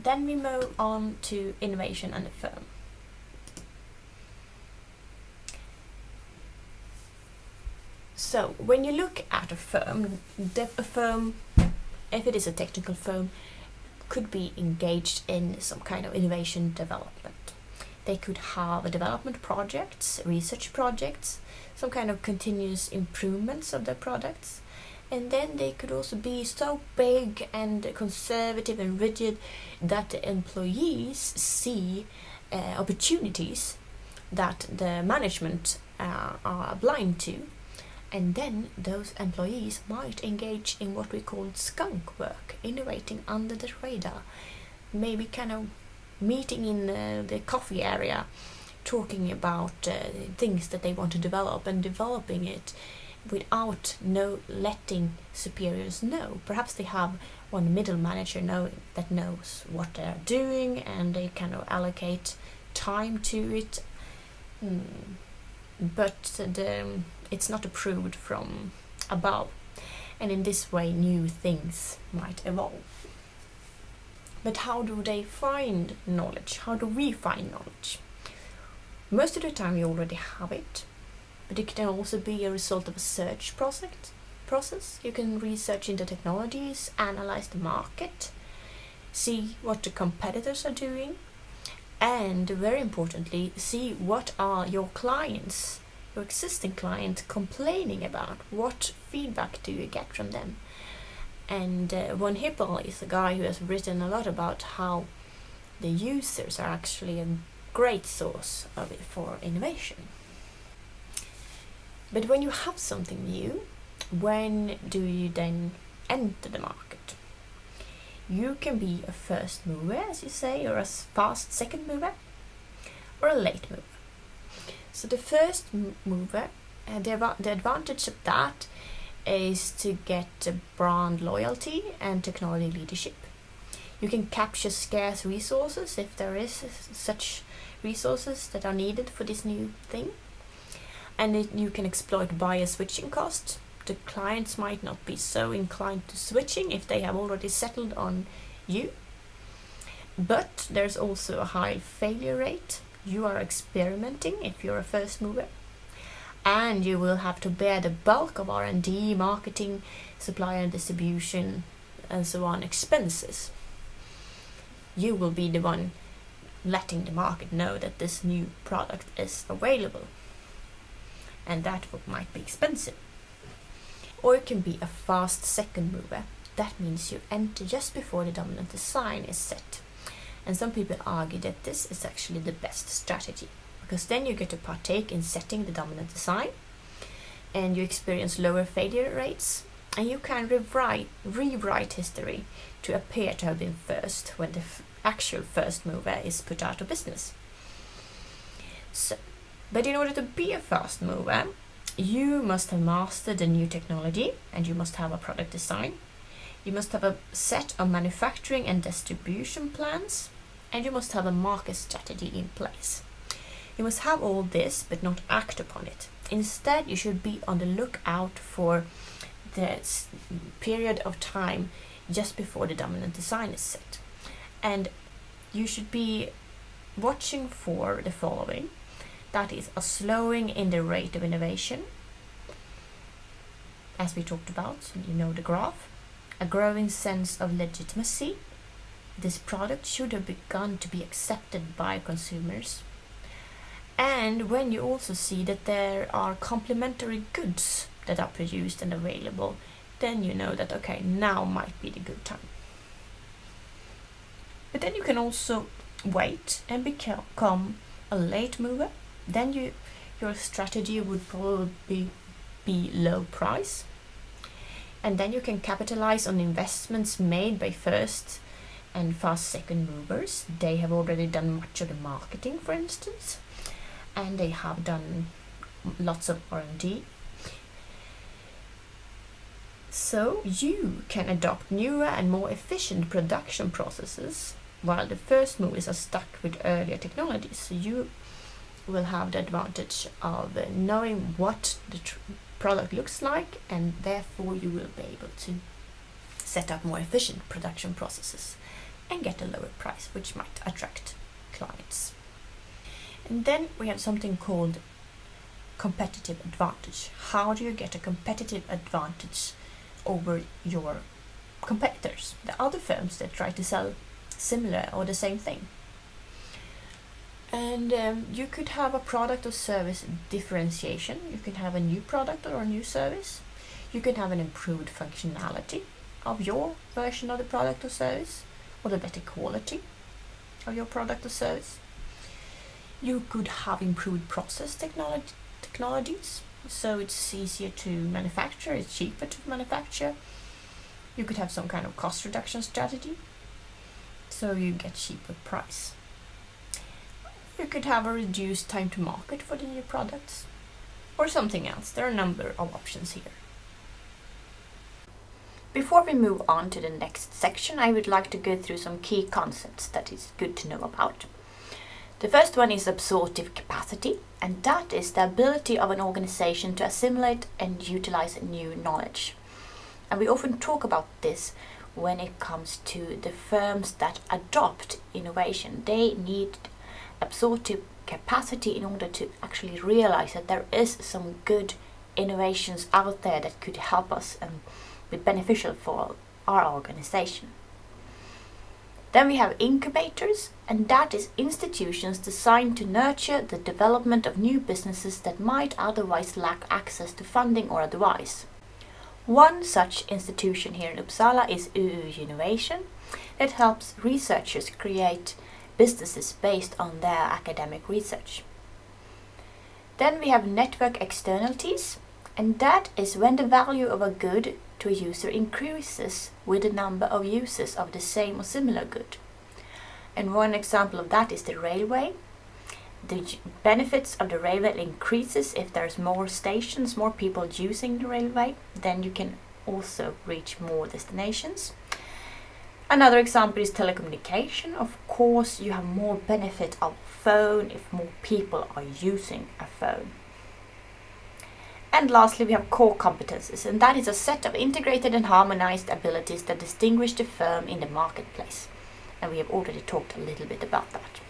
then we move on to innovation and the firm. So when you look at a firm, if it is a technical firm, could be engaged in some kind of innovation development. They could have development projects, research projects, some kind of continuous improvements of their products. And then they could also be so big and conservative and rigid that the employees see opportunities that the management are blind to. And then those employees might engage in what we call skunk work, innovating under the radar. Maybe kind of meeting in the coffee area, talking about things that they want to develop and developing it without letting superiors know. Perhaps they have one middle manager that knows what they're doing and they kind of allocate time to it. But it's not approved from above, and in this way new things might evolve. But how do they find knowledge? How do we find knowledge? Most of the time we already have it, but it can also be a result of a search process. You can research into technologies, analyze the market, see what the competitors are doing, and very importantly, see what are your clients, your existing clients, complaining about. What feedback do you get from them? And Von Hippel is a guy who has written a lot about how the users are actually a great source of it for innovation. But when you have something new, when do you then enter the market? You can be a first mover, as you say, or a fast second mover, or a late mover. So the first mover, the advantage of that is to get brand loyalty and technology leadership. You can capture scarce resources if there is such resources that are needed for this new thing. And you can exploit buyer switching costs. The clients might not be so inclined to switching if they have already settled on you. But there's also a high failure rate. You are experimenting if you're a first mover. And you will have to bear the bulk of R&D, marketing, supplier and distribution, and so on expenses. You will be the one letting the market know that this new product is available. And that might be expensive. Or it can be a fast second mover. That means you enter just before the dominant design is set. And some people argue that this is actually the best strategy, because then you get to partake in setting the dominant design, and you experience lower failure rates, and you can rewrite history to appear to have been first when the actual first mover is put out of business. But in order to be a fast mover, you must have mastered the new technology, and you must have a product design. You must have a set of manufacturing and distribution plans, and you must have a market strategy in place. You must have all this, but not act upon it. Instead, you should be on the lookout for the period of time just before the dominant design is set. And you should be watching for the following. That is a slowing in the rate of innovation, as we talked about, you know the graph. A growing sense of legitimacy. This product should have begun to be accepted by consumers. And when you also see that there are complementary goods that are produced and available, then you know that, okay, now might be the good time. But then you can also wait and become a late mover. Then your strategy would probably be low price. And then you can capitalize on investments made by first and fast second movers. They have already done much of the marketing, for instance, and they have done lots of R&D. So you can adopt newer and more efficient production processes, while the first movers are stuck with earlier technologies. So you will have the advantage of knowing what the product looks like, and therefore you will be able to set up more efficient production processes. and get a lower price, which might attract clients. And then we have something called competitive advantage. How do you get a competitive advantage over your competitors, the other firms that try to sell similar or the same thing? And you could have a product or service differentiation. You can have a new product or a new service. You can have an improved functionality of your version of the product or service, or the better quality of your product or service. You could have improved process technologies, so it's easier to manufacture, it's cheaper to manufacture. You could have some kind of cost reduction strategy, so you get cheaper price. You could have a reduced time to market for the new products, or something else. There are a number of options here. Before we move on to the next section, I would like to go through some key concepts that is good to know about. The first one is absorptive capacity, and that is the ability of an organization to assimilate and utilize new knowledge. And we often talk about this when it comes to the firms that adopt innovation. They need absorptive capacity in order to actually realize that there is some good innovations out there that could help us and be beneficial for our organization. Then we have incubators, and that is institutions designed to nurture the development of new businesses that might otherwise lack access to funding or advice. One such institution here in Uppsala is UU Innovation, that helps researchers create businesses based on their academic research. Then we have network externalities, and that is when the value of a good to a user increases with the number of users of the same or similar good. And one example of that is the railway. The benefits of the railway increases if there's more stations, more people using the railway, then you can also reach more destinations. Another example is telecommunication. Of course, you have more benefit of phone if more people are using a phone. And lastly, we have core competences, and that is a set of integrated and harmonized abilities that distinguish the firm in the marketplace. And we have already talked a little bit about that.